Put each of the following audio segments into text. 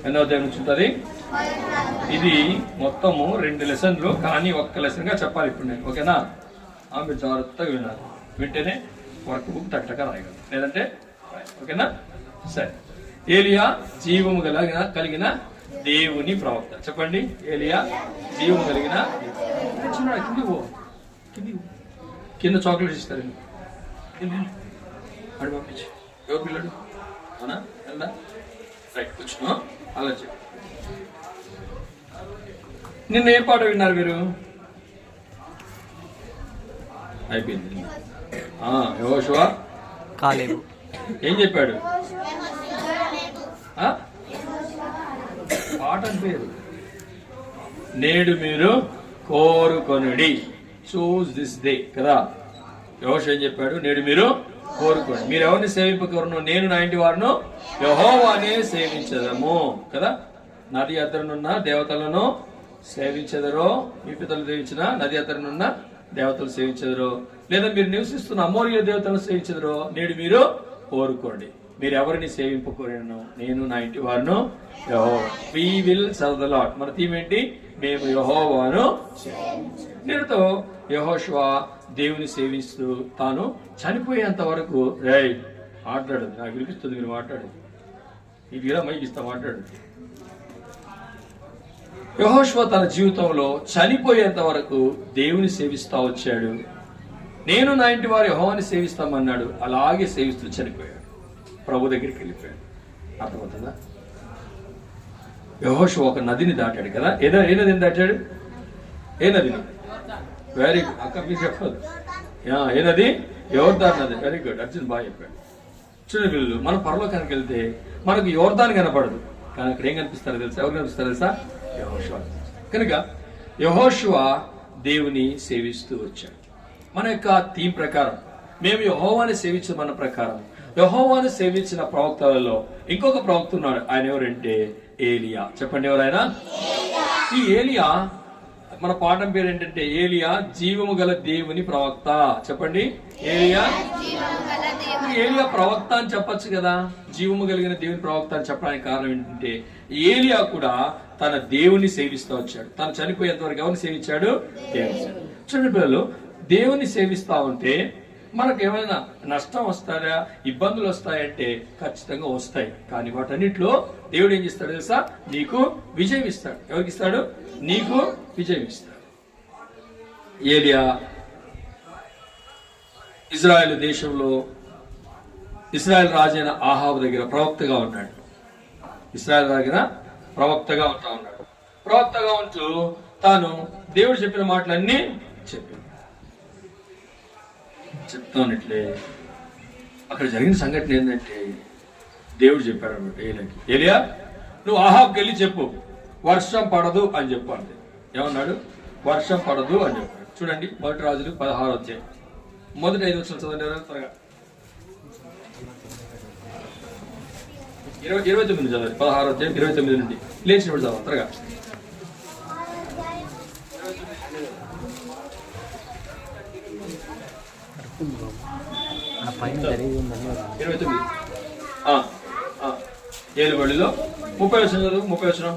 ఎన్నో అధ్యాయం నుంచి ఉంటుంది ఇది. మొత్తము 2 లెసన్లు, కానీ ఒక్క లెసన్ గా చెప్పాలి ఇప్పుడు నేను. ఓకేనా? మీరు జాగ్రత్తగా వినాలి. వింటేనే వర్క్ బుక్ టక్టగా రాయగలరు, లేదంటే ఓకేనా? సరే. ఏలియా జీవము కలిగిన దేవుని ప్రవక్త. చెప్పండి. ఏలియా జీవము కలిగిన కింద చాక్లెట్స్ ఇస్తారు. అడు పంపించి ఎవరు పిల్లడు? అవునా? వెళ్దా? రైట్, కూర్చున్నా. అలా చెప్పు. నిన్న ఏ పాట విన్నారు మీరు? అయిపోయింది. యెహోషువ కాలేబు ఏం చెప్పాడు? పాట పేరు నేడు మీరు కోరుకొనుడి, చూస్ దిస్ డే కదా. యెహోషువ ఏం చెప్పాడు? నేడు మీరు కోరుకోండి. మీరు ఎవరిని సేవింపకూరను? నేను నా ఇంటి వారును యెహోవానే సేవించదము కదా. నది అద్దరునున్న దేవతలను సేవించెదరో, మీ పితరులు సేవించిన నది అద్దరునున్న దేవతలు సేవించెదరో, లేదా మీరు నివసిస్తున్న అమోరీయ దేవతలను సేవించెదరో నేడు మీరు కోరుకోండి. మీరు ఎవరిని సేవింపకూరను? నేను నా ఇంటి వారును Jehovah. We will serve the Lord. మన థీమ్ ఏంటి? మేము యెహోవాను. నేడుతో యెహోషువ దేవుని సేవిస్తూ తాను చనిపోయేంత వరకు మాట్లాడదు. నాకు వినిపిస్తుంది, మీరు మాట్లాడదు. ఇది మైకి ఇస్తా, మాట్లాడు. యెహోషువ తన జీవితంలో చనిపోయేంత వరకు దేవుని సేవిస్తా వచ్చాడు. నేను నా ఇంటి వారు యెహోవాని సేవిస్తామన్నాడు. అలాగే సేవిస్తూ చనిపోయాడు. ప్రభు దగ్గరికి వెళ్ళిపోయాడు. అర్థమవుతుందా? యెహోషువ ఒక నదిని దాటాడు కదా. ఏ నదిని దాటాడు? ఏ నదిని? వెరీ గుడ్ అక్క, మీరు చెప్పదు. ఏ నది? యోర్దాన్ నది. వెరీ గుడ్, అర్జున్ బాగా చెప్పాడు. చూడండి పిల్లలు, మనం పరలోకానికి వెళ్తే మనకు యోర్దాన్ కనపడదు, కానీ అక్కడ ఏం కనిపిస్తారో తెలుసా? ఎవరు కనిపిస్తారో తెలుసా? యెహోషువ. కనుక యెహోషువ దేవుని సేవిస్తూ వచ్చాడు. మన యొక్క థీమ్ ప్రకారం మేము యెహోవాని సేవించమన్న ప్రకారం యెహోవాను సేవించిన ప్రవక్తలలో ఇంకొక ప్రవక్త ఉన్నాడు. ఆయన ఎవరంటే ఏలియా. చెప్పండి, ఎవరైనా? ఈ ఏలియా, మన పాఠం పేరు ఏంటంటే ఏలియా జీవము గల దేవుని ప్రవక్త. చెప్పండి, ఏలియా. ఏలియా ప్రవక్త అని చెప్పచ్చు కదా. జీవము కలిగిన దేవుని ప్రవక్త అని చెప్పడానికి కారణం ఏంటంటే ఏలియా కూడా తన దేవుని సేవిస్తూ వచ్చాడు. తను చనిపోయేంత వరకు ఎవరిని సేవించాడు? దేవుని. చూడండి పిల్లలు, దేవుని సేవిస్తా ఉంటే మనకు ఏమైనా నష్టం వస్తాయా, ఇబ్బందులు వస్తాయంటే ఖచ్చితంగా వస్తాయి. కానీ వాటన్నిటిలో దేవుడు ఏం చేస్తాడు తెలుసా? నీకు విజయం ఇస్తాడు. ఎవరికి ఇస్తాడు? నీకు విజయం ఇస్తాడు. ఏలియా ఇజ్రాయెల్ దేశంలో ఇజ్రాయెల్ రాజైన ఆహాబు దగ్గర ప్రవక్తగా ఉన్నాడు. ఇజ్రాయెల్ దగ్గర ప్రవక్తగా ఉన్నాడు. ప్రవక్తగా ఉంటూ తాను దేవుడు చెప్పిన మాటలన్నీ చెప్తానట్లే. అక్కడ జరిగిన సంఘటన ఏంటంటే దేవుడు చెప్పాడు అన్నమాట ఏలియాకి, ఏలియా నువ్వు ఆహాబ్కి వెళ్ళి చెప్పు వర్షం పడదు అని చెప్పాలి. ఏమన్నాడు? వర్షం పడదు అని చెప్పాడు. చూడండి, 1 రాజులు 16వ అధ్యాయం మొదటి 5 వచనాలు చదవండి త్వరగా. 29 చదవండి. 16వ అధ్యాయం 29 నుండి లేచినప్పుడు చదవాలి త్వరగా. పైన జరిగి ఉందని 29 ఏలుబడిలో 30 వచనం చదువు. 30 వచనం.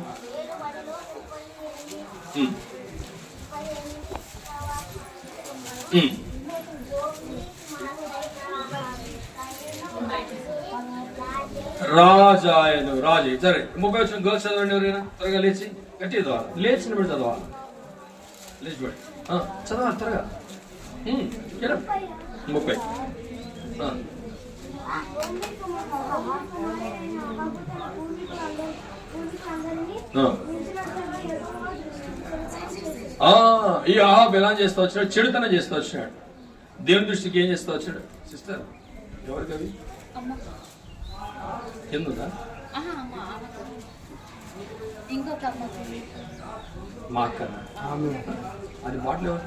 రాజాయను రాజే సరే 30 వచనం గర్ల్స్ చదవండి. ఎవరైనా త్వరగా లేచి గట్టిగా చదవాలి. లేచినప్పుడు చదవాలి. లేచిపడి చదవాలి త్వరగా. 30 ఈ ఆహాబ్ ఎలా చేస్తూ వచ్చాడు? చెడుతనం చేస్తూ వచ్చినాడు. దేవుని దృష్టికి ఏం చేస్తూ వచ్చాడు? సిస్టర్ ఎవరికి అవి ఎందుదా? మా అక్క అది బాటిల్ ఎవరు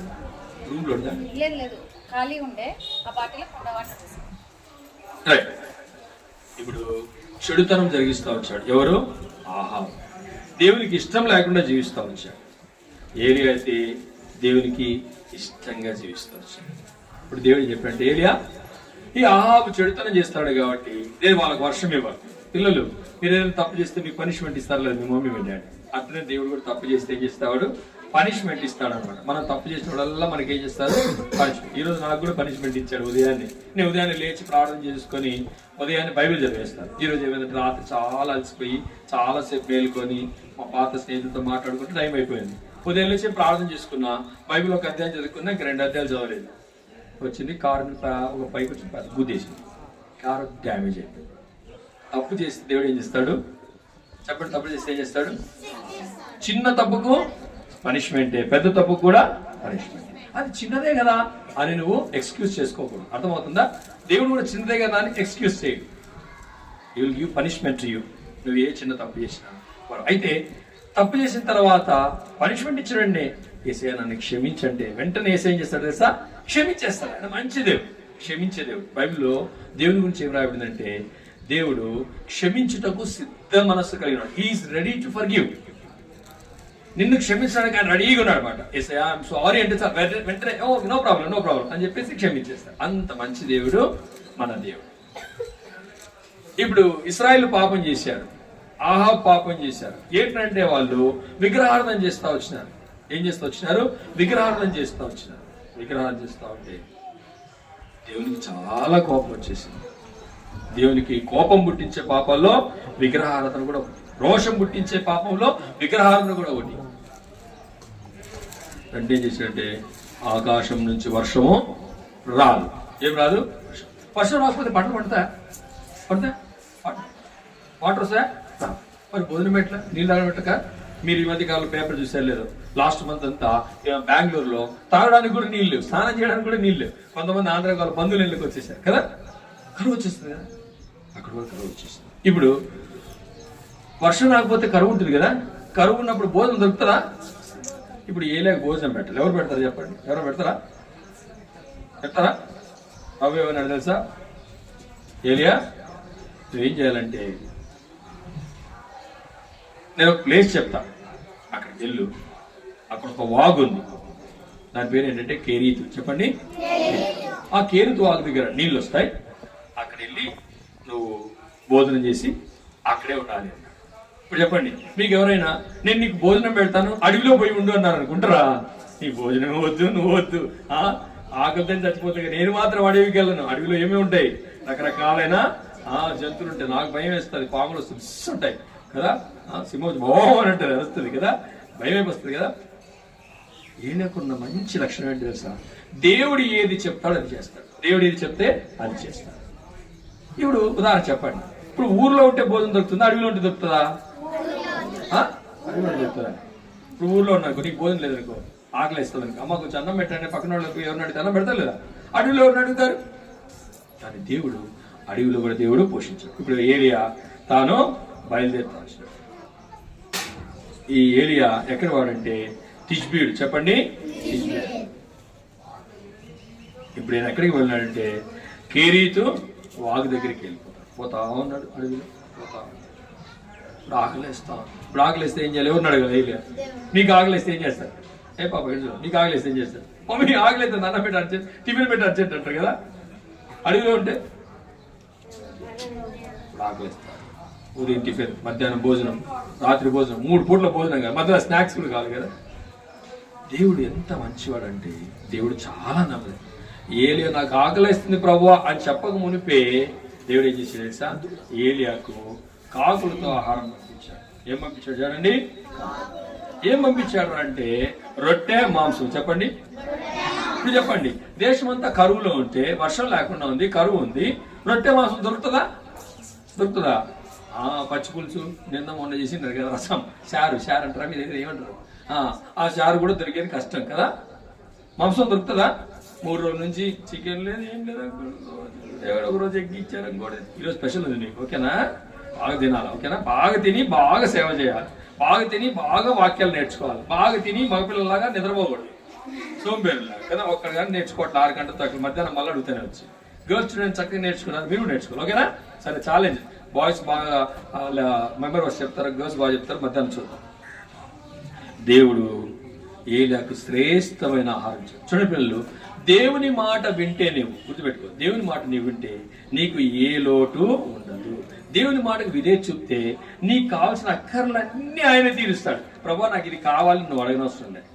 రూమ్ లో ఖాళీ ఉండే ఆ బాటిల్ ఇప్పుడు చెడుతనం జరిగిస్తూ వచ్చాడు. ఎవరు? ఆహాబ్. దేవునికి ఇష్టం లేకుండా జీవిస్తూ వచ్చాడు. ఏలియా అయితే దేవునికి ఇష్టంగా జీవిస్తూ వచ్చాడు. ఇప్పుడు దేవుడు చెప్పాడు, ఏలియా ఈ ఆహాబు చెడుతనం చేస్తాడు కాబట్టి నేను వాళ్ళకి వర్షం ఇవ్వాలి. పిల్లలు మీరు ఏదైనా తప్పు చేస్తే మీకు పనిష్మెంట్ ఇస్తారు లేదు మీ మమ్మీ మీ డాడీ. అట్లనే దేవుడు కూడా తప్పు చేస్తే ఏం చేస్తాడు? పనిష్మెంట్ ఇస్తాడు అనమాట. మనం తప్పు చేసినప్పుడల్లా మనకి ఏం చేస్తారు? పనిష్మెంట్. ఈ రోజు నాకు కూడా పనిష్మెంట్ ఇచ్చాడు ఉదయాన్నే. నేను ఉదయాన్నే లేచి ప్రార్థన చేసుకొని ఉదయాన్నే బైబిల్ చదివేస్తాను. ఈ రోజు ఏమైందంటే రాత్రి చాలా అలసిపోయి చాలాసేపు మేలుకొని మా పాత స్నేహితులతో మాట్లాడుకుంటే టైం అయిపోయింది. ఉదయం లేచి ప్రార్థన చేసుకున్నా, బైబిల్ ఒక అధ్యాయం చదువుకున్నా, ఇంక 2 అధ్యాయాలు చదవలేదు. వచ్చింది కారు ఒక పైకి వచ్చి గుద్దేసింది. కారు డ్యామేజ్ అయిపోయింది. తప్పు చేస్తే దేవుడు ఏం చేస్తాడు చెప్పండి? తప్పు చేస్తే ఏం చేస్తాడు? చిన్న తప్పుకు పనిష్మెంటే, పెద్ద తప్పుకు కూడా పనిష్మెంట్. అది చిన్నదే కదా అని నువ్వు ఎక్స్క్యూజ్ చేసుకోకూడదు. అర్థమవుతుందా? దేవుడు కూడా చిన్నదే కదా అని ఎక్స్క్యూజ్ చేయడు. You will give punishment to you, నువ్వు ఏ చిన్న తప్పు చేసినా. అయితే తప్పు చేసిన తర్వాత పనిష్మెంట్ ఇచ్చాడండి. యేసయ్య నన్ను క్షమించంటే వెంటనే యేసయ్య ఏం చేస్తాడు తెలుసా? క్షమించేస్తాడు. ఆయన మంచి దేవుడు, క్షమించే దేవుడు. బైబిల్లో దేవుని గురించి ఏం రాయబడిందంటే దేవుడు క్షమించుటకు సిద్ధ మనస్సు కలిగినాడు. He is ready to forgive. నిన్ను క్షమించడానికి ఆయన రెడీగా ఉన్నాడు అనమాట. యేసయ్య ఐఎమ్ సారీ అంటే వెంటనే నో ప్రాబ్లం అని చెప్పేసి క్షమించేస్తాడు. అంత మంచి దేవుడు మన దేవుడు. ఇప్పుడు ఇశ్రాయేలు పాపం చేశారు, ఆహాబు పాపం చేశారు. ఏంటంటే వాళ్ళు విగ్రహారాధన చేస్తా వచ్చినారు. ఏం చేస్తా వచ్చినారు? విగ్రహారాధన చేస్తా వచ్చినారు. విగ్రహారాధన చేస్తా ఉంటే దేవునికి చాలా కోపం వచ్చేసింది. దేవునికి కోపం పుట్టించే పాపాల్లో విగ్రహారాధన కూడా ఒకటి, రోషం పుట్టించే పాపంలో విగ్రహారాధన కూడా ఒకటి. అంటే ఏం చేసినట్టే ఆకాశం నుంచి వర్షము రాదు. ఏం రాదు? వర్షం రాకపోతే పంటలు పడతా వాటర్ వస్తాయా? మరి భోజనం ఎట్లా? నీళ్ళు తాగబెట్టక? మీరు ఈ మధ్య కాలంలో పేపర్ చూసారు లేదు, లాస్ట్ మంత్ అంతా బెంగళూరులో తాగడానికి కూడా నీళ్ళు లేవు, స్నానం చేయడానికి కూడా నీళ్ళు లేవు. కొంతమంది ఆంధ్ర వాళ్ళు బంధువులు ఇళ్ళకి వచ్చేసారు కదా, కరువు వచ్చేస్తుంది కదా, అక్కడ కూడా కరువు వచ్చేస్తుంది. ఇప్పుడు వర్షం రాకపోతే కరువు ఉంటుంది కదా, కరువు ఉన్నప్పుడు భోజనం దొరుకుతుందా? ఇప్పుడు ఏలేక భోజనం పెట్టాలి. ఎవరు పెడతారు చెప్పండి? ఎవరు పెడతారా? అవి ఏమన్నాడు తెలుసా? ఏలియా నువ్వేం చేయాలంటే నేను ఒక ప్లేస్ చెప్తా, అక్కడికి వెళ్ళు. అక్కడ ఒక వాగు ఉంది, దాని పేరు ఏంటంటే కేరీతు. చెప్పండి. ఆ కేరీతు వాగు దగ్గర నీళ్ళు వస్తాయి, అక్కడ వెళ్ళి నువ్వు భోజనం చేసి అక్కడే ఉండాలి. ఇప్పుడు చెప్పండి, మీకు ఎవరైనా నేను నీకు భోజనం పెడతాను అడవిలో పోయి ఉండు అన్నారు అనుకుంటారా? నీ భోజనం వద్దు, నువ్వు వద్దు, ఆకలితో చచ్చిపోతాయి. నేను మాత్రం అడవికి వెళ్ళను. అడవిలో ఏమేమి ఉంటాయి? రకరకాలైన జంతువులు ఉంటాయి. నాకు భయం వేస్తుంది, పాములు ఉంటాయి కదా, సింహం అని అంటే వస్తుంది కదా, భయం వస్తుంది కదా. ఈయనకున్న మంచి లక్షణం ఏంటి తెలుసా? దేవుడు ఏది చెప్తాడో అది చేస్తాడు. దేవుడు ఏది చెప్తే అది చేస్తాడు. ఇప్పుడు ఉదాహరణ చెప్పండి, ఇప్పుడు ఊర్లో ఉంటే భోజనం దొరుకుతుందా, అడవిలో ఉంటే దొరుకుతుందా? అడవిలో దొరుకుతుందా? ఇప్పుడు ఊర్లో ఉన్నాను, నీకు భోజనం లేదనుకో, ఆకలి వేస్తుంది అనుకో, అమ్మ కొంచెం అన్నం పెట్టండి, పక్కన వాళ్ళకి ఎవరిని అడిగితే అన్నం పెడతారు లేదా? అడవిలో ఎవరిని అడుగుతారు? కానీ దేవుడు అడవిలో కూడా దేవుడు పోషించాడు. ఇప్పుడు ఏలియా తాను బయలుదేరుతాడు. ఈ ఏలియా ఎక్కడ వాడంటే తిష్బీడు. చెప్పండి, తిష్బీడు. ఇప్పుడు ఆయన ఎక్కడికి వెళ్ళినాడంటే కేరీతు వాగు దగ్గరికి వెళ్ళిపోతాడు. పోతా ఉన్నాడు అడవిలో, పోతా ఉన్నాడు. ఇప్పుడు ఆకలిస్తాం. ఇప్పుడు ఆకలిస్తే ఏం చేయాలి? ఎవరిని అడగాలి? ఏలియా. నీకు ఆకలిస్తే ఏం చేస్తారు? ఏ పాప నీకు ఆకలిస్తే ఏం చేస్తారు? మమ్మీ ఆకలిస్తే అన్నం పెట్టి అర్చే, టిఫిన్ పెట్టి అర్చేట్ అంటారు కదా. అడవిలో ఉంటే ఆకలిస్తారు. ఉదయం టిఫిన్, మధ్యాహ్నం భోజనం, రాత్రి భోజనం, 3 పూట్ల భోజనం కాదు, మధ్యలో స్నాక్స్ కూడా కాదు కదా. దేవుడు ఎంత మంచివాడు అంటే దేవుడు చాలా నమ్మలేదు. ఏలియా నాకు ఆకలిస్తుంది ప్రభువా అని చెప్పక మునిపే దేవుడు ఏం చేశాడు తెలుసా? ఏలియాకు కాకులతో ఆహారం పంపించాడు. ఏం పంపించాడు చూడండి? ఏం పంపించాడు అంటే రొట్టె మాంసం. చెప్పండి. ఇప్పుడు చెప్పండి, దేశమంతా కరువులో ఉంటే, వర్షం లేకుండా ఉంది, కరువు ఉంది, రొట్టె మాంసం దొరుకుతుందా? పచ్చి పులుసు నిన్న మొన్న చేసింటారు కదా, రసం, చారు అంటారా మీ దగ్గర ఏమంటారు? ఆ చారు కూడా దొరికేది కష్టం కదా. మాంసం దొరుకుతుందా? 3 రోజుల నుంచి చికెన్ లేదు, ఏం లేదు. దేవుడు ఒక రోజు ఎగ్గి ఇచ్చారు అనుకోండి, ఈరోజు స్పెషల్ ఉంది మీకు, ఓకేనా? బాగా తినాలి, ఓకేనా? బాగా తిని బాగా సేవ చేయాలి, బాగా తిని బాగా వాక్యాలు నేర్చుకోవాలి, బాగా తిని మగపిల్లలాగా నిద్రపోకూడదు, సోంబేరులాగా కదా. ఒక్కరు కానీ నేర్చుకోవట్లేదు 6 గంటలతో, అక్కడ మధ్యాహ్నం మళ్ళీ అడుగుతూనే వచ్చి. గర్ల్స్ స్టూడెంట్స్ చక్కగా నేర్చుకున్నారు, మీరు నేర్చుకోవాలి, ఓకేనా? సరే, ఛాలెంజ్. బాయ్స్ బాగా మెంబర్ వర్స్ చెప్తారు, గర్ల్స్ బాగా చెప్తారు. మధ్యాహ్నం చూద్దాం. దేవుడు ఏలియాకు శ్రేష్టమైన ఆహారం చూడండి పిల్లలు. దేవుని మాట వింటే, నువ్వు గుర్తుపెట్టుకో, దేవుని మాట నీవు వింటే నీకు ఏ లోటు ఉండదు. దేవుని మాటకు విధేయత చూపితే నీకు కావాల్సిన అక్కర్లన్నీ ఆయన తీరుస్తాడు. ప్రభా నాకు ఇది కావాలని నువ్వు అడగనవసరం లేదు.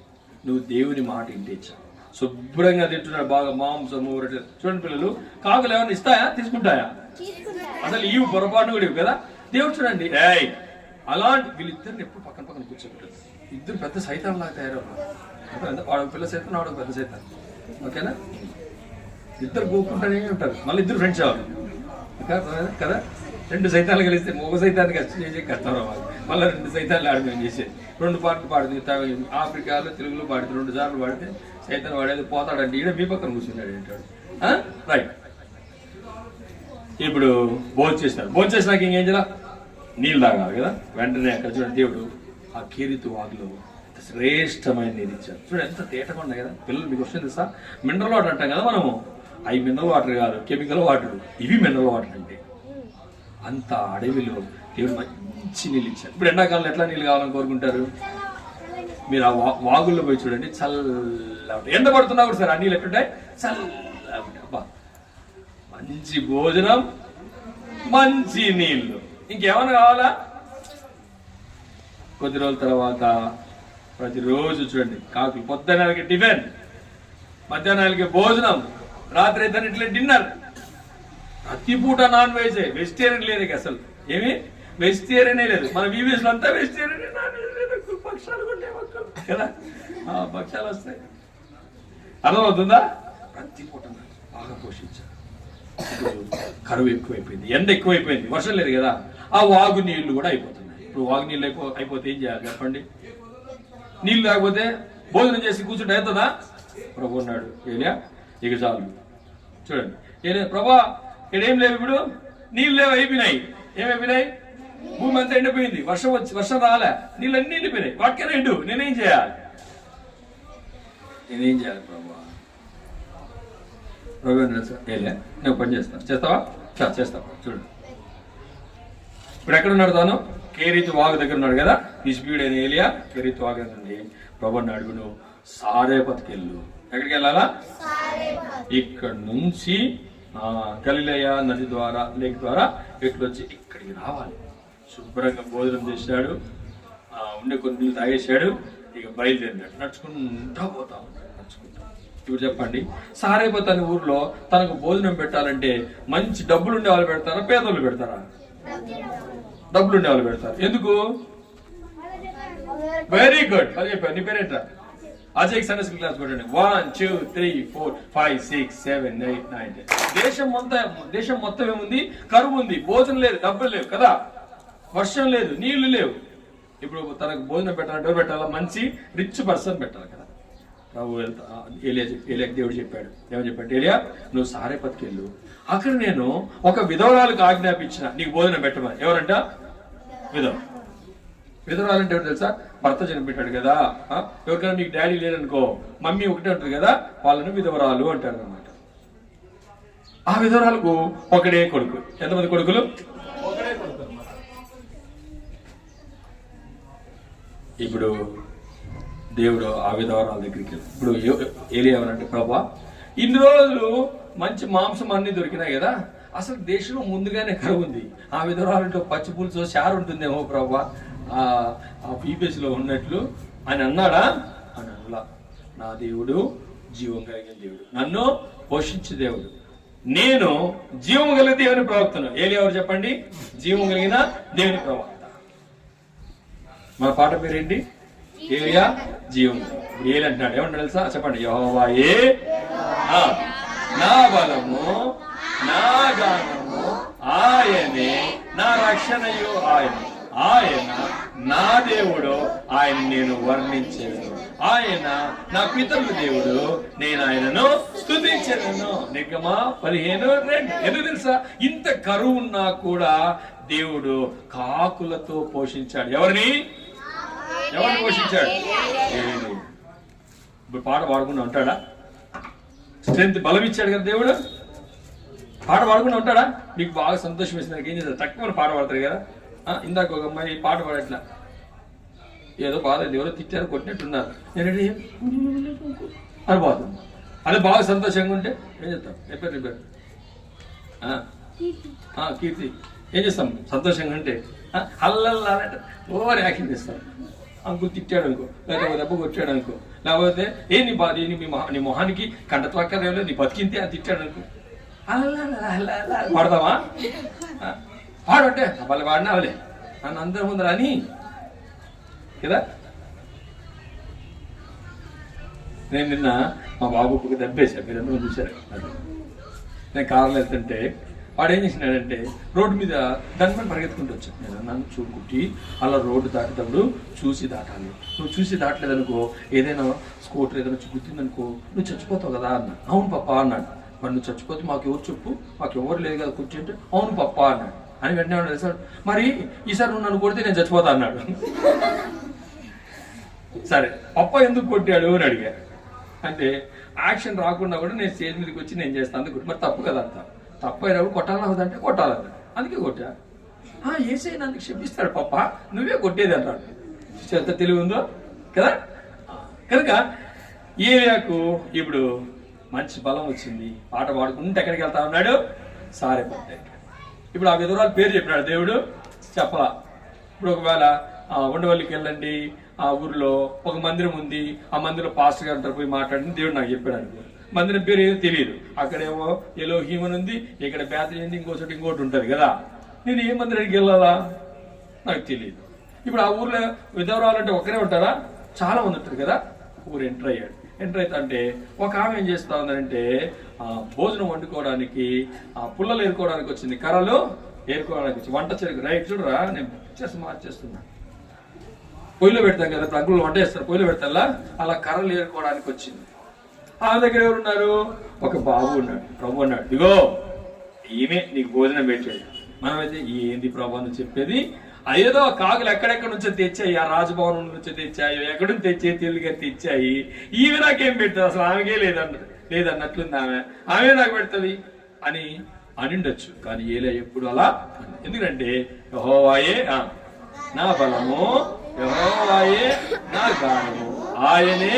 నువ్వు దేవుని మాట ఇంటించా శుభ్రంగా తింటున్నాడు, బాగా మాంసము రొట్టె. చూడండి పిల్లలు, కాకులు ఏమైనా ఇస్తాయా, తీసుకుంటాయా? అసలు ఇవి పొరపాటును కూడా ఇవి కదా. దేవుడు చూడండి, అలాంటి వీళ్ళిద్దరిని ఎప్పుడు పక్కన పక్కన కూర్చోబెట్టారు. ఇద్దరు పెద్ద సైతాన్ లాగా తయారవుతారు. వాడు పిల్ల సైతం, వాడు పెద్ద సైతాన్. ఓకేనా? ఇద్దరు కూకుంటూనే ఉంటారు. మళ్ళీ ఇద్దరు ఫ్రెండ్స్ అవ్వాలి కదా. 2 సైతాన్లు కలిస్తే ఒక సైతాన్ని చేసే కష్టం రావాలి. మళ్ళీ 2 సైతాన్లు ఆడమని చేసేది. 2 పాటలు పాడుతుంది. ఆఫ్రికాలో తెలుగులో పాడితే 2 సార్లు పాడితే సైతాన్ వాడేది పోతాడంటే ఈడ మీ పక్కన కూర్చున్నాడు అంటాడు. రైట్. ఇప్పుడు భోజనం చేసినారు. భోజనం చేసినాక ఇంకేం చేయాల? నీళ్ళు తాగాలి కదా. వెంటనే అక్కడ చూడండి, దేవుడు ఆ కేరితు వాగులో శ్రేష్టమైన నీరు ఇచ్చారు. చూడండి ఎంత తేటగా ఉన్నాయి కదా. పిల్లలు మీకు వస్తుంది తెలుసా? మినరల్ వాటర్ అంటాం కదా మనము. అవి మినరల్ వాటర్ కాదు, కెమికల్ వాటర్. ఇవి మినరల్ వాటర్ అంటే. అంత అడవిలో దేవుడు మంచి నీళ్ళు ఇచ్చారు. ఇప్పుడు ఎండాకాలం ఎట్లా నీళ్ళు కావాలని కోరుకుంటారు? మీరు ఆ వాగుల్లో పోయి చూడండి, చల్లగా ఉంటాయి. ఎండ పడుతున్నా కూడా సరే ఆ నీళ్ళు ఎట్లుంటాయి? చల్లగా ఉంటాయి. అబ్బా, మంచి భోజనం, మంచి నీళ్లు, ఇంకేమైనా కావాలా? కొద్ది రోజుల తర్వాత ప్రతిరోజు చూడండి, కాకులు పొద్దున్నకి టిఫిన్, మధ్యాహ్నానికి భోజనం, రాత్రి అయితే ఇట్లా డిన్నర్. ప్రతి పూట నాన్ వెజ్. వెజిటేరియన్ లేదు అసలు. ఏమి వెజిటేరియనే లేదు. మన వీవీఎస్ లో అంతా వెజిటేరియన్, నాన్ వెజ్ లేదు. పక్షాలు ఉంటాయి కదా, పక్షాలు వస్తాయి. అర్థమవుతుందా? ప్రతి పూట బాగా పోషించారు. కరువు ఎక్కువైపోయింది, ఎండ ఎక్కువైపోయింది, వర్షం లేదు కదా. ఆ వాగు నీళ్లు కూడా అయిపోతున్నాయి. ఇప్పుడు వాగు నీళ్ళు అయిపోతే ఏం చేయాలి చెప్పండి? నీళ్ళు లేకపోతే భోజనం చేసి కూర్చుంటే అవుతుందా? ప్రభు అన్నాడు, ఏలియా ఇక చాలు. చూడండి, ఏలియా ప్రభా ఇక్కడేం లేవు, ఇప్పుడు నీళ్ళు లేవు, అయిపోయినాయి. ఏమైపోయినాయి? భూమి అంతా ఎండిపోయింది, వర్షం రాలే, నీళ్ళన్నీ ఎండిపోయినాయి. వాటికైనా ఎండు, నేనేం చేయాలి ప్రభా? ప్రభు ఏలియా నేను పని చేస్తాను, చేస్తావా? చేస్తావా? చూడండి, ఇప్పుడు ఎక్కడ ఉన్నాడు తాను? కేరీతు వాగు దగ్గర ఉన్నాడు కదా. నిష్పీడైన ఏలియా కేరీతు వాగు నుండి ప్రభు అన్నాడు, నువ్వు సారేపతికి వెళ్ళు. ఎక్కడికి వెళ్ళాలా? ఇక్కడ నుంచి గలిలయ నది ద్వారా, లేక్ ద్వారా ఇట్లొచ్చి ఇక్కడికి రావాలి. శుభ్రంగా భోజనం చేశాడు, ఉండే కొన్ని నీళ్ళు తాగేశాడు. ఇక బయలుదేరినాడు. నడుచుకుంటా పోతాం, నడుచుకుంటా. ఇప్పుడు చెప్పండి, సారేపతి అనే ఊర్లో తనకు భోజనం పెట్టాలంటే మంచి డబ్బులు ఉండే వాళ్ళు పెడతారా, పేదోళ్ళు పెడతారా? డబ్బులు ఉండే వాళ్ళు పెడతారు. ఎందుకు? Very good. అది చెప్పారు. నీ పేరేంట్రా? అజయ్ సండే స్కూల్ క్లాస్ కొట్టండి. 1 2 3 4 5 6 7 8 9 10. దేశం మొత్తం ఏముంది? కరువు ఉంది, భోజనం లేదు, డబ్బులు లేవు కదా, వర్షం లేదు, నీళ్లు లేవు. ఇప్పుడు తనకు భోజనం పెట్టాలంటే ఎవరు పెట్టాలా? మంచి రిచ్ పర్సన్ పెట్టాలి కదా. ప్రభు ఏలియాకి దేవుడు చెప్పాడు. ఏమని చెప్పాడు? ఏలియా నువ్వు సారేపతికి వెళ్ళు, అక్కడ నేను ఒక విధవరాలకు ఆజ్ఞాపించిన నీకు భోజనం పెట్టమని. ఎవరంట? విధవరాలంటే ఎవరు తెలుసా? భర్త చనిపెట్టాడు కదా. ఎవరికైనా నీకు డాడీ లేదనుకో, మమ్మీ ఒకటే ఉంటుంది కదా, వాళ్ళని విధవరాలు అంటారు అనమాట. ఆ విధవరాలకు ఒకడే కొడుకు. ఎంతమంది కొడుకులు? ఒకడే కొడుకు. ఇప్పుడు దేవుడు ఆ విధవరాల దగ్గరికి వెళ్ళి ఇప్పుడు ఏలియా ఏమనంటే, ప్రభా ఇన్ని రోజులు మంచి మాంసం అన్ని దొరికినాయి కదా, అసలు దేశంలో ముందుగానే కరువు ఉంది, ఆ విధవరాలంటే పచ్చి పులుసు చారు ఉంటుందేమో ప్రభా ఆ పీపీఎస్ లో ఉన్నట్లు అని అన్నాడా? అని అలా. నా దేవుడు జీవం కలిగిన దేవుడు, నన్ను పోషించే దేవుడు, నేను జీవం కలిగిన దేవుని ప్రవక్తను. ఏలియా ఎవరు చెప్పండి? జీవం కలిగిన దేవుని ప్రవక్త. మన పాట పేరేంటి? ఏలియా జీవం. ఇప్పుడు ఏలి అంటున్నాడు, ఏమంటాడు తెలుసా? చెప్పండి. యెహోవాయే నా బలము, నా గానము, ఆయనే నా రక్షణయు, ఆయన నా దేవుడు, ఆయన నేను వర్ణించేది, ఆయన నా పితరుల దేవుడు, నేను ఆయనను స్తుతించెదను. నిర్గమా 15:2. ఎందుకు తెలుసా? ఇంత కరువు ఉన్నా కూడా దేవుడు కాకులతో పోషించాడు. ఎవరిని పోషించాడు? ఇప్పుడు పాట పాడుకుంటూ ఉంటాడా? స్ట్రెంత్, బలం ఇచ్చాడు కదా దేవుడు. పాట పాడుకుంటూ ఉంటాడా? మీకు బాగా సంతోషం వేసింది, నాకు ఏం చేస్తారు? తక్కువ పాట పాడతారు కదా. ఇందాక ఒక అమ్మాయి పాట పాడట్లా, ఏదో బాధ, ఎవరో తిట్టారు, కొట్టినట్టున్నారు, నేనంటే అని పోతుంది. అదే బాగా సంతోషంగా ఉంటే ఏం చెప్తాం? నీ పేరు కీర్తి. ఏం చేస్తాం సంతోషంగా అంటే అల్లల్లా అంటే ఓవర్ యాక్షన్ చేస్తాం. అంకుల్ తిట్టాడు అనుకో, లేకపోతే దెబ్బ కొట్టాడు అనుకో, లేకపోతే నీ బాధ నీ మొహానికి కంటత్వాక నీ బతికింతే అని తిట్టాడు అనుకో, అల్లా పాడతావా? పాడంటే వాళ్ళు పాడినా అవలే నన్ను అందరి ముందర అని కదా. నేను నిన్న మా బాబుకు ఒక దెబ్బేశాను, మీరు అందరూ చూశారు. నేను కారులో వెళ్తుంటే వాడు ఏం చేసినాడంటే రోడ్డు మీద దాని మీద పరిగెత్తుకుంటూ వచ్చాను. నేను అన్నాను చూడుకుంటి అలా రోడ్డు దాటేటప్పుడు చూసి దాటాలి, నువ్వు చూసి దాటలేదనుకో ఏదైనా స్కూటర్ ఏదైనా గుర్తిందనుకో నువ్వు చచ్చిపోతావు కదా అన్నా. అవును పప్పా అన్నాడు. మరి నువ్వు చచ్చిపోతే మాకు ఎవరు చెప్పు, మాకు ఎవరు లేదు కదా కూర్చుంటే అంటే అవును పప్పా అన్నాడు. అని వెంటనే తెలుసాడు, మరి ఈసారి నువ్వు నన్ను కొడితే నేను చచ్చిపోతా అన్నాడు. సరే పప్ప ఎందుకు కొట్టాడు అని అడిగారు. అంటే యాక్షన్ రాకుండా కూడా నేను స్టేజ్ మీదకి వచ్చి నేను చేస్తాను అందుకు. మరి తప్పు కదా అంత తప్పు అయినప్పుడు కొట్టాలవుదంటే కొట్టాలన్నా, అందుకే కొట్టా. ఏసై నన్ను క్షమిస్తాడు పప్ప, నువ్వే కొట్టేది అంటాడు. ఎంత తెలివి ఉందో కదా. కనుక ఏరియాకు ఇప్పుడు మంచి బలం వచ్చింది, పాట పాడుకుంటే ఎక్కడికి వెళ్తా ఉన్నాడు, సారే పట్టాడు. ఇప్పుడు ఆ విధురాలు పేరు చెప్పినాడు దేవుడు, చెప్పలా. ఇప్పుడు ఒకవేళ ఉండవల్లికి వెళ్ళండి, ఆ ఊర్లో ఒక మందిరం ఉంది, ఆ మందిరంలో పాస్టర్ గారు పోయి మాట్లాడింది దేవుడు నాకు చెప్పాడు అనుకో. మందిరం పేరు ఏదో తెలియదు, అక్కడేమో ఎలోహీమ్ అని ఉంది, ఇక్కడ బేతరీ ఉంది, ఇంకోటి ఉంటుంది కదా. నేను ఏ మందిరానికి వెళ్ళాలా నాకు తెలియదు. ఇప్పుడు ఆ ఊర్లో విధవరాలు అంటే ఒకరే ఉంటారా, చాలా మంది ఉంటారు కదా. ఊరు ఎంటర్ అయ్యాడు. ఎంటర్ అవుతా అంటే ఒక ఆమె ఏం చేస్తా ఉందంటే భోజనం వండుకోవడానికి పుల్లలు ఏరుకోవడానికి వచ్చింది, కర్రలు ఏరుకోవడానికి వచ్చి వంట చెరుకు రైట్ చూడరా, నేను మార్చేస్తున్నా. పొయ్యిలో పెడతాం కదా, ఇప్పుడు అంకులు వంట చేస్తారు, పొయ్యిలో పెడతా అలా కర్రలు ఏరుకోవడానికి వచ్చింది. ఆమె దగ్గర ఎవరున్నారు, ఒక బాబు ఉన్నాడు. ప్రభు అన్నాడు, ఇదిగో ఈమె నీకు భోజనం పెట్టాడు. మనమైతే ఏంది ప్రభు అని చెప్పేది, ఏదో కాకులు ఎక్కడెక్కడ నుంచో తెచ్చాయి, ఆ రాజభవనం నుంచో తెచ్చాయి, ఎక్కడి నుంచి తెచ్చాయి తెలుగుగా తెచ్చాయి, ఈమె నాకేం పెడుతుంది, అసలు ఆమెకే లేదన్నట్లుంది, ఆమె నాకు పెడుతుంది అని అనిండొచ్చు. కానీ ఏలే ఎప్పుడు అలా, ఎందుకంటే యెహోవాయే నా బలము, యెహోవాయే నా గానము, ఆయనే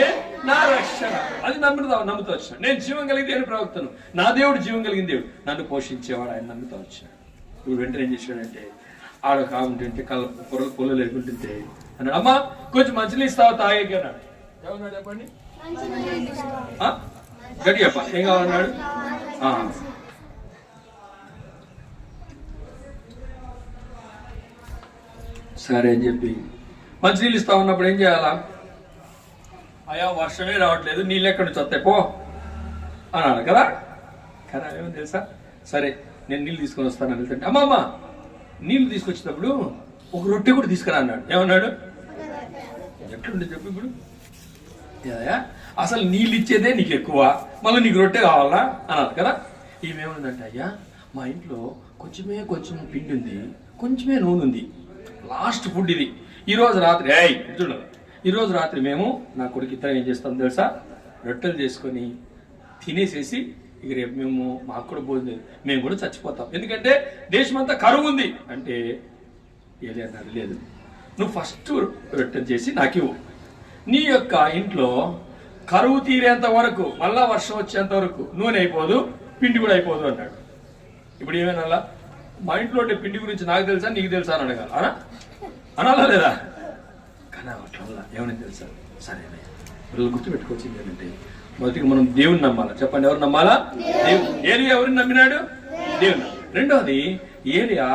నా రక్షణ. అది నమ్ముతూ వచ్చినాడు. నేను జీవం కలిగిన దేవుని ప్రవక్తను, నా దేవుడు జీవం కలిగిన దేవుడు, నన్ను పోషించేవాడు, ఆయన నమ్ముతూ వచ్చినాడు. ఇప్పుడు వెంటనే ఏం చేశాడంటే ఆడ కాకుంటుంటే పొలం లేకుంటుంటే అన్నాడు, అమ్మా కొంచెం మంచిని ఇస్తావా తాగేకి అన్నాడు. ఏమన్నాడు చెప్పండి, గట్టి చెప్ప ఏం కావాలన్నాడు. సరే అని చెప్పి మంచినీళ్ళు ఇస్తా ఉన్నప్పుడు ఏం చేయాలా, అయ్యా వర్షమే రావట్లేదు, నీళ్ళు ఎక్కడి నుంచి వస్తాయి పో అన్నాడు కదా. కానీ ఏమని తెలుసా, సరే నేను నీళ్ళు తీసుకొని వస్తాను అని వెళ్తుంటే, అమ్మ నీళ్లు తీసుకొచ్చేటప్పుడు ఒక రొట్టె కూడా తీసుకురా అన్నాడు. ఏమన్నాడు, ఎట్లుండే చెప్పు ఇప్పుడు, అసలు నీళ్ళు ఇచ్చేదే నీకు ఎక్కువ, మళ్ళీ నీకు రొట్టె కావాలా అన్నారు కదా. ఈమెమందంటే, అయ్యా మా ఇంట్లో కొంచెం పిండి ఉంది, కొంచెమే నూనె ఉంది, లాస్ట్ ఫుడ్ ఇది, ఈరోజు రాత్రి చూడదు, ఈరోజు రాత్రి మేము నా కొడుకు ఇద్దరం ఏం చేస్తాం తెలుసా, రొట్టెలు చేసుకొని తినేసేసి ఇక రేపు మేము మాకు కూడా భోజనం, మేము కూడా చచ్చిపోతాం, ఎందుకంటే దేశమంతా కరువు ఉంది అంటే. ఏలే అన్నాడు, లేదు నువ్వు ఫస్ట్ రొట్టెలు చేసి నాకు ఇవ్వు, నీ యొక్క ఇంట్లో కరువు తీరేంత వరకు, మళ్ళా వర్షం వచ్చేంత వరకు నూనె అయిపోదు, పిండి కూడా అయిపోదు అన్నాడు. ఇప్పుడు ఏమైనా మా ఇంట్లో ఉండే పిండి గురించి నాకు తెలుసా నీకు తెలుసా అని అడగాలి, అనాలా లేదా? కానీ అట్లా ఏమని తెలుసా, సరే పిల్లలు గుర్తుపెట్టుకోవచ్చు ఏంటంటే, మొదటిగా మనం దేవుని నమ్మాలా. చెప్పండి, ఎవరు నమ్మాలా? దేవుడు. ఏలియా ఎవరిని నమ్మినాడు? దేవుని. రెండోది ఏలియా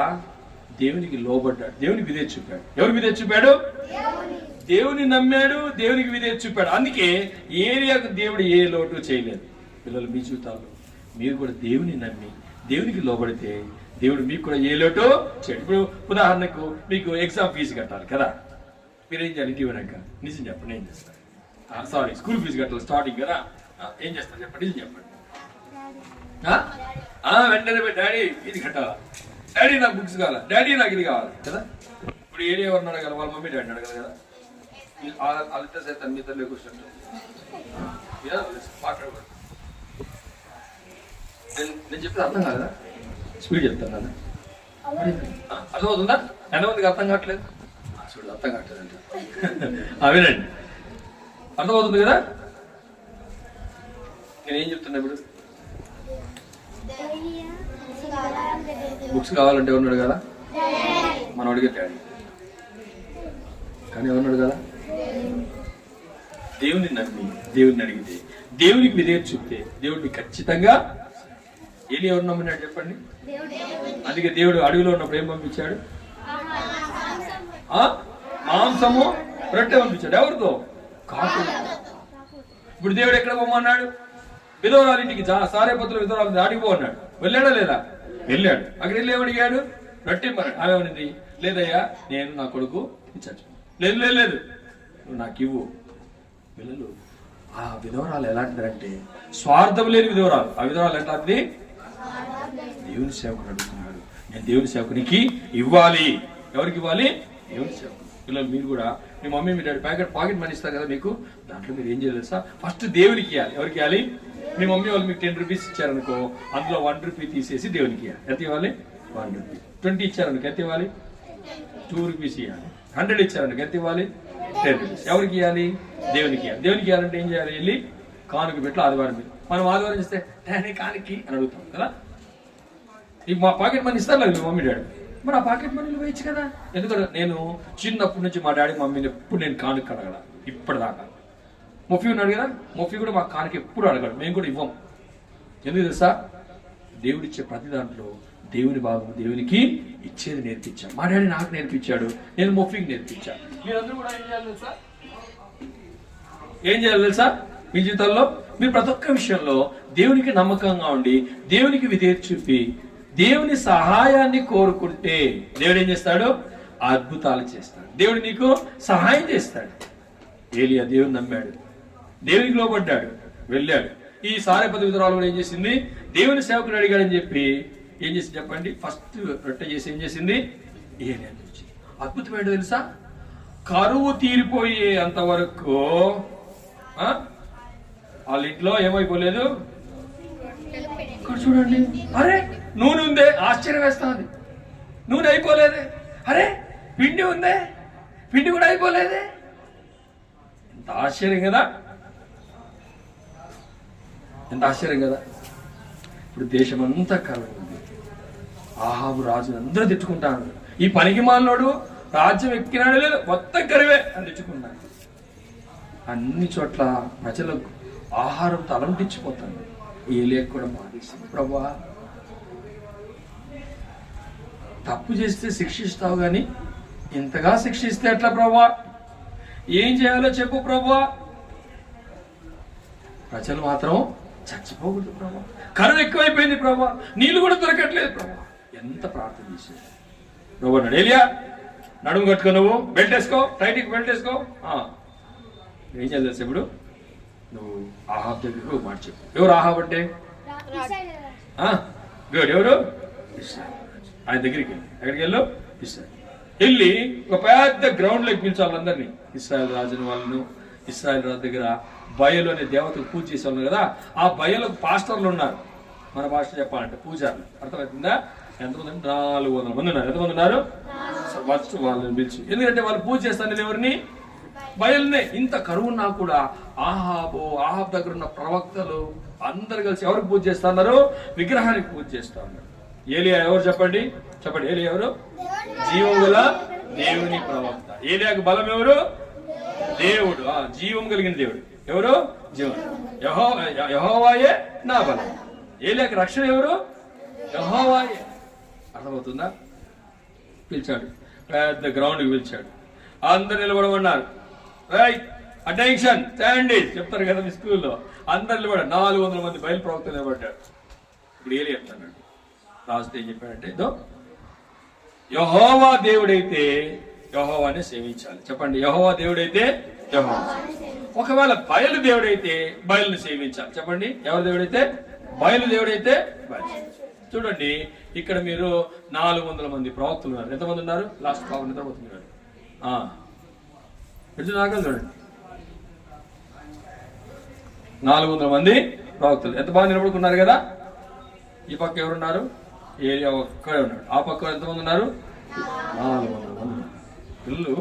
దేవునికి లోబడ్డాడు, దేవునికి విధేయత చూపాడు. ఎవరు విధేయత చూపాడు? దేవుని నమ్మాడు, దేవునికి విధేయత చూపాడు. అందుకే ఏలియాకు దేవుడు ఏ లోటు చేయలేదు. పిల్లలు మీ జీవితాల్లో మీరు కూడా దేవుని నమ్మి దేవునికి లోబడితే దేవుడు మీకు కూడా ఏ లోటు చేయడు. ఇప్పుడు ఉదాహరణకు మీకు ఎగ్జామ్ ఫీజు కట్టాలి కదా, మీరేం చేయాలి, ఇంటికి వెనక నిజం చెప్పండి ఏం చేస్తారు, సారీ స్కూల్ ఫీజు కట్టాలి స్టార్టింగ్ కదా, ఏం చేస్తారు చెప్పండి, నిజం చెప్పండి. వెంటనే డాడీ ఇది కట్టాలా, డాడీ నాకు బుక్స్ కావాలా, డాడీ నాకు ఇది కావాలి కదా. ఇప్పుడు ఏరియా ఎవరిని అడగాలి, వాళ్ళ మమ్మీ డాడీ అడగదు కదా, వాళ్ళిద్దరు సైతం మీ తల్లి కూర్చుంటారు మాట్లాడకూడదు. నేను చెప్పేది అర్థం కాదా, స్పీడ్ చెప్తాను కదా, అర్థమవుతుందా? ఎంతమందికి అర్థం కావట్లేదు, చూడు అర్థం కావట్లేదు అంటే వినండి, అర్థమవుతుంది కదా. నేనేం చెప్తున్నా ఇప్పుడు, బుక్స్ కావాలంటే ఉన్నాడు కదా, మనం అడిగే డాడీ. కానీ ఎవరున్నాడు కదా, దేవుని నమ్మి దేవుడిని అడిగితే, దేవునికి విధేయత చూపితే దేవుడిని ఖచ్చితంగా. ఏలి ఎవరు నమ్మినాడు చెప్పండి? అందుకే దేవుడు అడవిలో ఉన్నప్పుడు ఏం పంపించాడు? మాంసము రొట్టె పంపించాడు. ఎవరితో? కాకు. ఇప్పుడు దేవుడు ఎక్కడ పోమన్నాడు? విధవరాలింటికి, సారేపత్రుల విధవరాలు దాడిపో అన్నాడు. వెళ్ళాడా లేదా? వెళ్ళాడు. అక్కడ వెళ్ళి ఏమడిగాడు? రొట్టె ఇమ్మన్నాడు. ఆమె ఏమనింది? లేదయ్యా, నేను నా కొడుకు ఇచ్చాను. లేదు లేదు లేదు, నువ్వు నాకు ఇవ్వు. పిల్లలు, ఆ విధవరాలు ఎలాంటిదంటే స్వార్థం లేని విధవరాలు. ఆ విధవరాలు ఎట్లాంటిది? దేవుని సేవకుడు అడుగుతున్నాడు, నేను దేవుని సేవకునికి ఇవ్వాలి. ఎవరికి ఇవ్వాలి? దేవుని సేవకుడు. పిల్లలు, మీరు కూడా మీ మమ్మీ మీ డాడీ పాకెట్ మనీ ఇస్తారు కదా మీకు, దాంట్లో మీరు ఏం చేయాలి సార్? ఫస్ట్ దేవునికి ఇవ్వాలి. ఎవరికి ఇవ్వాలి? మీ మమ్మీ వాళ్ళు మీకు 10 రూపీస్ ఇచ్చారనుకో, అందులో 1 రూపీ తీసేసి దేవునికి ఇవ్వాలి. ఎంత ఇవ్వాలి? 1 రూపీ. 20 ఇచ్చారనుకో ఎంత ఇవ్వాలి? 2 రూపీస్ ఇవ్వాలి. 100 ఇచ్చారనుకో ఎంత ఇవ్వాలి? 10 రూపీస్. ఎవరికి ఇవ్వాలి? దేవునికి ఇవ్వాలి. దేవునికి ఇవ్వాలంటే ఏం చేయాలి? వెళ్ళి కానుక పెట్టి ఆదివారం మనం ఆదివారం ఇస్తే డాడీ కానుకి అని అడుగుతాం కదా. నీకు మా పాకెట్ మనీ ఇస్తారు లేదు మీ మమ్మీ డాడీ, మరి ఆ పాకెట్ మనీలు వేయచ్చు కదా. ఎందుకంటే నేను చిన్నప్పటి నుంచి మా డాడీ మమ్మీని ఎప్పుడు నేను కానుక అడగల, ఇప్పటిదాకా. మొఫీ ఉన్నాడు కదా, మొఫీ కూడా మా కానుక ఎప్పుడు అడగడు, మేము కూడా ఇవ్వం. ఎందుకు తెలుసా? దేవుడిచ్చే ప్రతి దాంట్లో దేవుని భాగం దేవునికి ఇచ్చేది నేర్పించాను. మా డాడీ నాకు నేర్పించాడు, నేను మొఫీకి నేర్పించాను. మీరందరూ కూడా ఏం చేయాలి తెలుసా? ఏం చేయాలి తెలుసా? మీ జీవితంలో మీరు ప్రతి ఒక్క విషయంలో దేవునికి నమ్మకంగా ఉండి, దేవునికి విధేయత చూపి, దేవుని సహాయాన్ని కోరుకుంటే దేవుడు ఏం చేస్తాడు? అద్భుతాలు చేస్తాడు. దేవుడు నీకు సహాయం చేస్తాడు. ఏలియా దేవుని నమ్మాడు, దేవునికి లోబడ్డాడు, వెళ్ళాడు. ఈ సారేపతి విధవరాలు కూడా ఏం చేసింది? దేవుని సేవకుడు అడిగాడని చెప్పి ఏం చేసింది చెప్పండి? ఫస్ట్ రొట్టె చేసి ఏం చేసింది? ఏలియా నుంచి. అద్భుతం ఏంటో తెలుసా? కరువు తీరిపోయే అంతవరకు వాళ్ళ ఇంట్లో ఏమైపోలేదు. ఇక్కడ చూడండి, అరే నూనె ఉందే, ఆశ్చర్యం వేస్తా ఉంది. నూనె అయిపోలేదే. అరే పిండి ఉందే, పిండి కూడా అయిపోలేదే. ఎంత ఆశ్చర్యం కదా, ఎంత ఆశ్చర్యం కదా. ఇప్పుడు దేశం అంతా కరువు ఉంది. ఆహాబు రాజు అందరూ తెచ్చుకుంటాను. ఈ పనికి మాలినోడు రాజ్యం ఎక్కినాడు లేదు, మొత్తం కరువే అని తెచ్చుకున్నాడు. అన్ని చోట్ల ప్రజలకు ఆహారం తలంటించిపోతాను. ఏలియా కూడా బాధేసింది. ప్రభువా, తప్పు చేస్తే శిక్షిస్తావు గాని ఇంతగా శిక్షిస్తే ఎట్లా ప్రభువా? ఏం చేయాలో చెప్పు ప్రభువా. ప్రజలు మాత్రం చచ్చిపోకూడదు ప్రభువా, కరువు ఎక్కువైపోయింది ప్రభువా, నీళ్లు కూడా దొరకట్లేదు ప్రభువా. ఎంత ప్రార్థన చేశాడు ప్రభు. అన్నాడు, ఏలియా నడుము కట్టుకో, నువ్వు బెల్ట్ వేసుకో, టైట్కి బెల్ట్ వేసుకో. ఏం చేయాలి తెలుసు? ఇప్పుడు నువ్వు ఆహాబ్ దగ్గరకు మాట చెప్పు. ఎవరు ఆహాబ్ అంటే? గుడ్. ఎవరు? ఆయన దగ్గరికి వెళ్ళి, ఎక్కడికి వెళ్ళు? ఇస్రాయల్. వెళ్ళి ఒక పెద్ద గ్రౌండ్ లోకి పిలిచాలి అందరినీ. ఇస్రాయల్ రాజుని వాళ్ళను. ఇస్రాయల్ రాజు దగ్గర బయలు అనే దేవతకు పూజ చేసే వాళ్ళు కదా, ఆ బయలకు పాస్టర్లు ఉన్నారు. మన భాష చెప్పాలంటే పూజారులు. అర్థమవుతుందా? ఎంతమంది? 400 మంది ఉన్నారు. ఎంతమంది ఉన్నారు? ఫస్ట్ వాళ్ళని పిలిచి, ఎందుకంటే వాళ్ళు పూజ చేస్తాను ఎవరిని? బయలునే. ఇంత కరువున్నా కూడా ఆహాబ్ దగ్గర ఉన్న ప్రవక్తలు అందరు కలిసి ఎవరికి పూజ చేస్తా ఉన్నారు? విగ్రహానికి పూజ చేస్తా ఉన్నారు. ఏలియా ఎవరు చెప్పండి? చెప్పండి, ఏలియా ఎవరు? జీవం గల దేవుని ప్రవక్త. ఏలియాకు బలం ఎవరు? దేవుడు. జీవం కలిగిన దేవుడు ఎవరు? జీవం. యెహోవాయే నా బలం. ఏలియాకు రక్షణ ఎవరు? యెహోవాయే. అర్థమవుతుందా? పిలిచాడు, పెద్ద గ్రౌండ్కి పిలిచాడు. అందరు నిలబడమన్నారు. రైట్, అటెన్షన్, స్టాండేజ్ చెప్తారు కదా మీ స్కూల్లో. అందరు నిలబడ. 400 మంది బయలు ప్రవక్తలు నిలబడ్డాడు. ఇప్పుడు ఏలియా చెప్తాడు. రాజుతో ఏం చెప్పాడంటే, యెహోవా దేవుడైతే యెహోవానే సేవించాలి. చెప్పండి, యెహోవా దేవుడైతే యెహోవా. ఒకవేళ బయలు దేవుడైతే బయలుని సేవించాలి. చెప్పండి, ఎవరు దేవుడైతే? బయలు దేవుడైతే బయలు. చూడండి, ఇక్కడ మీరు 400 మంది ప్రవక్తలు ఉన్నారు. ఎంతమంది ఉన్నారు? లాస్ట్ బాబు నిద్రపోతున్నారు. చూడండి, 400 మంది ప్రవక్తలు ఎంత బాగా నిలబడుకున్నారు కదా. ఈ పక్క ఎవరున్నారు? ఏలియా ఒక్కడే ఉన్నాడు. ఆ పక్క ఎంతమంది ఉన్నారు? 400 మంది. పిల్లలు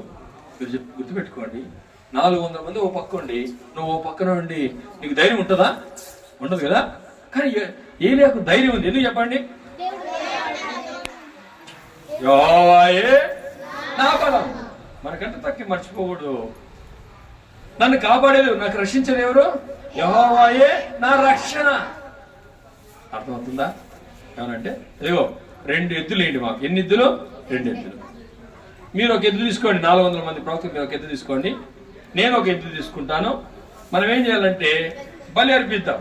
మీరు గుర్తుపెట్టుకోండి, 400 మంది ఓ పక్క ఉండి నువ్వు ఓ పక్కన ఉండి నీకు ధైర్యం ఉంటుందా? ఉండదు కదా. కానీ ఏలియాకు ధైర్యం ఉంది. ఎందుకు చెప్పండి? యెహోవాయే నా బలం. మనకంటే తక్కువ మర్చిపోకూడదు. నన్ను కాపాడేది, నాకు రక్షించేది ఎవరు? యెహోవాయే నా రక్షణ. అర్థమవుతుందా? ఏమనంటే ఇదిగో 2 ఎద్దులు ఏంటి మాకు. ఎన్ని ఎద్దులు? 2 ఎద్దులు. మీరు ఒక ఎద్దు తీసుకోండి, 400 మంది ప్రవక్తలు మీరు ఒక ఎద్దు తీసుకోండి, నేను ఒక ఎద్దు తీసుకుంటాను. మనం ఏం చేయాలంటే బలి అర్పిద్దాం.